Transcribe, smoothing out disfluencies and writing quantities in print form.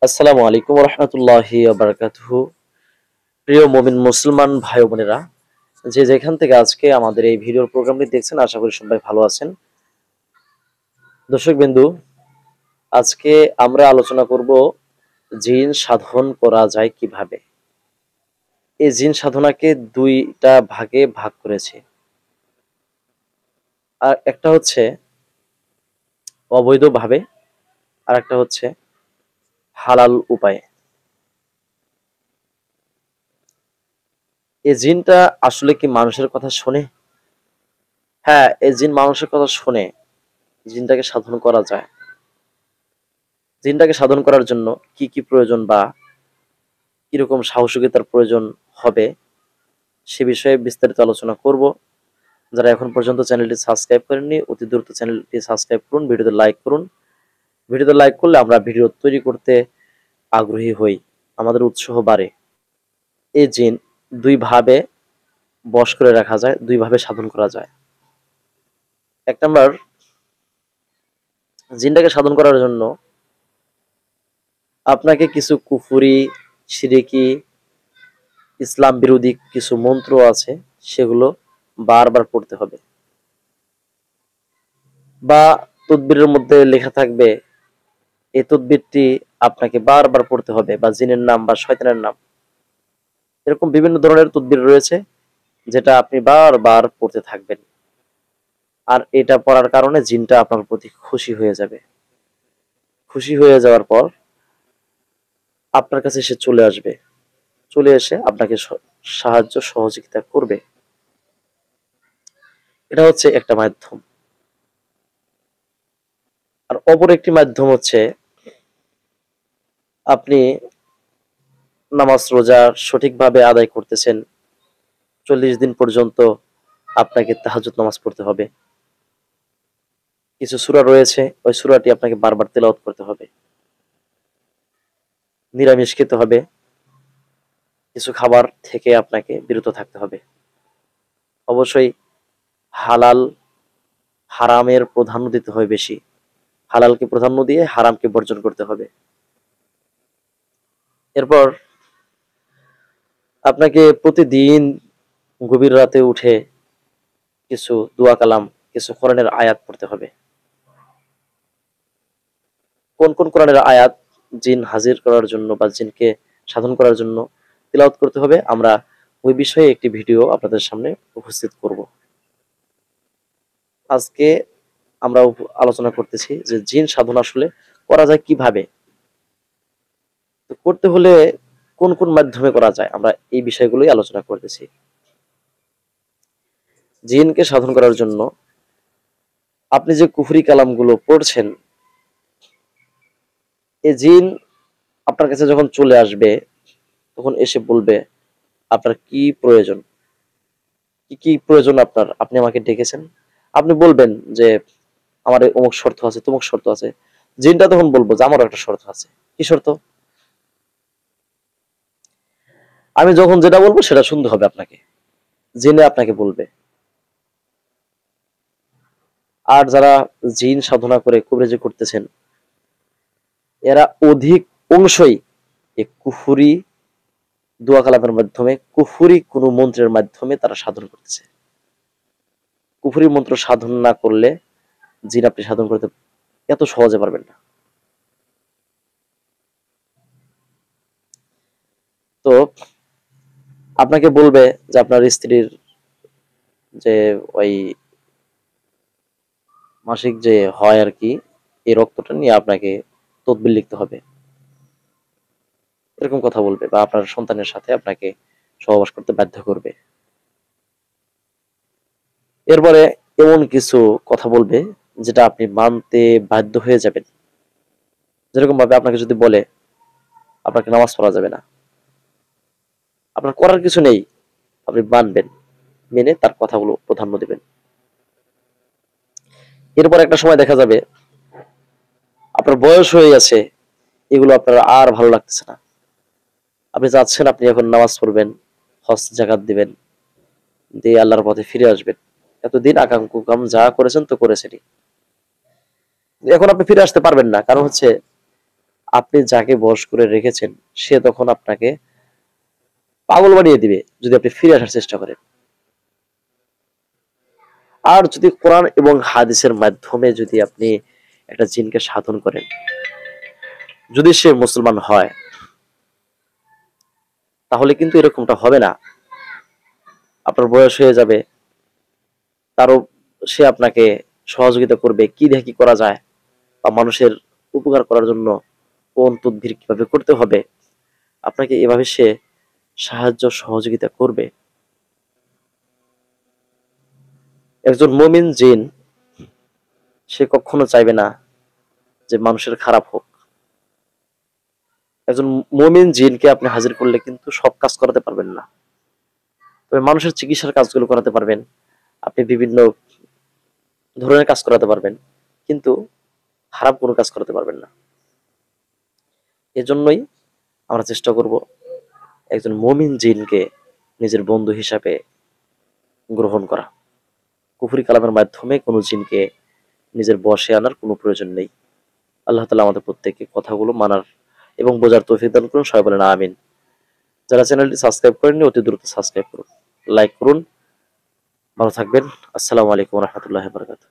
আসসালামু আলাইকুম রহমতুল্লাহি বারাকাতুহু। প্রিয় মুমিন মুসলমান ভাই ও বোনেরা, যে যেখান থেকে আজকে আমাদের এই ভিডিওর প্রোগ্রামটি দেখছেন, আশা করি সবাই ভালো আছেন। দর্শক বিন্দু, আজকে আমরা আলোচনা করব জিন সাধন করা যায় কিভাবে। এই জিন সাধনাকে দুইটা ভাগে ভাগ করেছে। আর একটা হচ্ছে অবৈধভাবে, আর একটা হচ্ছে হালাল উপায়ে। এই জিনটা আসলে কি মানুষের কথা শোনে? হ্যাঁ, এই জিন মানুষের কথা শোনে। জিনটাকে সাধন করা যায়। জিনটাকে সাধন করার জন্য কি কি প্রয়োজন বা কিরকম সাহসিকতার প্রয়োজন হবে সে বিষয়ে বিস্তারিত আলোচনা করব। যারা এখন পর্যন্ত চ্যানেলটি সাবস্ক্রাইব করেননি, অতি দ্রুত চ্যানেলটি সাবস্ক্রাইব করুন, ভিডিওতে লাইক করুন। ভিডিওতে লাইক করলে আমরা ভিডিও তৈরি করতে আগ্রহী হই, আমাদের উৎসাহ বাড়ে। এই জিন দুই ভাবে বশ করে রাখা যায়, দুই ভাবে সাধন করা যায়। এক নম্বর, জিনটাকে সাধন করার জন্য আপনাকে কিছু কুফরি, শিরিকি, ইসলাম বিরোধী কিছু মন্ত্র আছে, সেগুলো বারবার পড়তে হবে। বা তদবিরের মধ্যে লেখা থাকবে এই তদবিরটি আপনাকে বারবার পড়তে হবে, বা জিনের নাম বা শয়তানের নাম, এরকম বিভিন্ন ধরনের তদবির রয়েছে যেটা আপনি বারবার পড়তে থাকবেন। আর এটা পড়ার কারণে জিনটা আপনার প্রতি খুশি হয়ে যাবে। খুশি হয়ে যাওয়ার পর আপনার কাছে সে চলে আসবে, চলে এসে আপনাকে সাহায্য সহযোগিতা করবে। এটা হচ্ছে একটা মাধ্যম। আর অপর একটি মাধ্যম হচ্ছে আপনি নামাজ রোজা সঠিকভাবে আদায় করতেছেন, 40 দিন পর্যন্ত আপনাকে তাহাজ্জুদ নামাজ পড়তে হবে। কিছু সূরা রয়েছে, ওই সূরাটি আপনাকে বারবার তেলাওয়াত করতে হবে। নিরামিষ খেতে হবে, কিছু খাবার থেকে আপনাকে বিরত থাকতে হবে। অবশ্যই হালাল হারামের প্রাধান্য দিতে হয় বেশি। হালালকে প্রাধান্য দিয়ে হারামকে বর্জন করতে হবে। এরপর আপনাকে প্রতিদিন গভীর রাতে উঠে কিছু দোয়া কালাম, কিছু কোরআনের আয়াত পড়তে হবে। কোন কোন কোরআনের আয়াত জিন হাজির করার জন্য বা জিনকে সাধন করার জন্য তিলাওয়াত করতে হবে, আমরা ওই বিষয়ে একটি ভিডিও আপনাদের সামনে উপস্থিত করব। আজকে আমরা আলোচনা করতেছি যে জিন সাধন আসলে করা যায় কিভাবে। তো করতে হলে কোন কোন মাধ্যমে করা যায়, আমরা এই বিষয়গুলোই আলোচনা করতেছি। জিনকে সাধন করার জন্য আপনি যে কুফরি কালামগুলো পড়ছেন, এই জিন আপনার কাছে যখন চলে আসবে তখন এসে বলবে আপনার কি প্রয়োজন, কি কি প্রয়োজন আপনার, আপনি আমাকে ডেকেছেন। আপনি বলবেন যে আমার অমুক শর্ত আছে, তমুক শর্ত আছে। জিনটা তখন বলবো যে আমারও একটা শর্ত আছে। কি শর্ত? আমি যখন যেটা বলবো সেটা শুনতে হবে আপনাকে। জিনে আপনাকে বলবে। আর যারা জিন সাধনা করে কবরেজি করতেছেন, এরা অধিক অংশই এই কুফরি দোয়া কালামের মাধ্যমে, কুফরি কোনো মন্ত্রের মাধ্যমে তারা সাধন করতেছে। কুফরি মন্ত্র সাধন না করলে জিন আপনি সাধন করতে এত সহজে পারবেন না। তো আপনাকে বলবে যে আপনার স্ত্রীর যে ওই মাসিক যে হয় আর কি, এই রক্তটা নিয়ে আপনাকে তদবির লিখতে হবে, এরকম কথা বলবে। বা আপনার সন্তানের সাথে আপনাকে সহবাস করতে বাধ্য করবে। এরপরে এমন কিছু কথা বলবে যেটা আপনি মানতে বাধ্য হয়ে যাবেন। যেরকম ভাবে আপনাকে যদি বলে আপনাকে নামাজ পড়া যাবে না, আপনার করার কিছু নেই, আপনি মানবেন, মেনে তার কথাগুলো প্রাধান্য দিবেন। এরপর একটা সময় দেখা যাবে আপনার বয়স হয়ে গেছে, এগুলো আপনার আর ভালো লাগতেছে না। আপনি চাচ্ছেন আপনি এখন নামাজ পড়বেন, হজ জাকাত দিবেন, দিয়ে আল্লাহর পথে ফিরে আসবেন। এতদিন আকাম কুকাম যা করেছেন তো করেছেনই, এখন আপনি ফিরে আসতে পারবেন না। কারণ হচ্ছে আপনি যাকে বশ করে রেখেছেন সে তখন আপনাকে পাগল বানিয়ে দিবে যদি আপনি ফিরে আসার চেষ্টা করেন। আর যদি কোরআন এবং হাদিসের মাধ্যমে যদি আপনি একটা জিনকে সাধন করেন, যদি সে মুসলমান হয়, তাহলে কিন্তু এরকমটা হবে না। আপনার বয়স হয়ে যাবে, তারও সে আপনাকে সহযোগিতা করবে, কি দেখে কি করা যায় বা মানুষের উপকার করার জন্য কোন তদবির কিভাবে করতে হবে, আপনাকে এভাবে সে সাহায্য সহযোগিতা করবে। একজন মুমিন জিন সে কখনো চাইবে না যে মানুষের খারাপ হোক। একজন মুমিন জিনকে আপনি হাজির করলে কিন্তু সব কাজ করাতে পারবেন না, তবে মানুষের চিকিৎসার কাজগুলো করাতে পারবেন, আপনি বিভিন্ন ধরনের কাজ করাতে পারবেন, কিন্তু খারাপ কোনো কাজ করাতে পারবেন না। এজন্যই আমরা চেষ্টা করব একজন মুমিন জিনকে নিজের বন্ধু হিসাবে গ্রহণ করা। কুফরি কালামের মাধ্যমে কোনো জিনকে নিজের বশে আনার কোনো প্রয়োজন নেই। আল্লাহ তাআলা আমাদের প্রত্যেককে কথাগুলো মানার এবং বোঝার তৌফিক দান করুন। সবাই বলেন আমিন। যারা চ্যানেলটি সাবস্ক্রাইব করেননি অতি দ্রুত সাবস্ক্রাইব করুন, লাইক করুন। ভালো থাকবেন। আসসালামু আলাইকুম ওয়া রাহমাতুল্লাহি ওয়া বারাকাতুহু।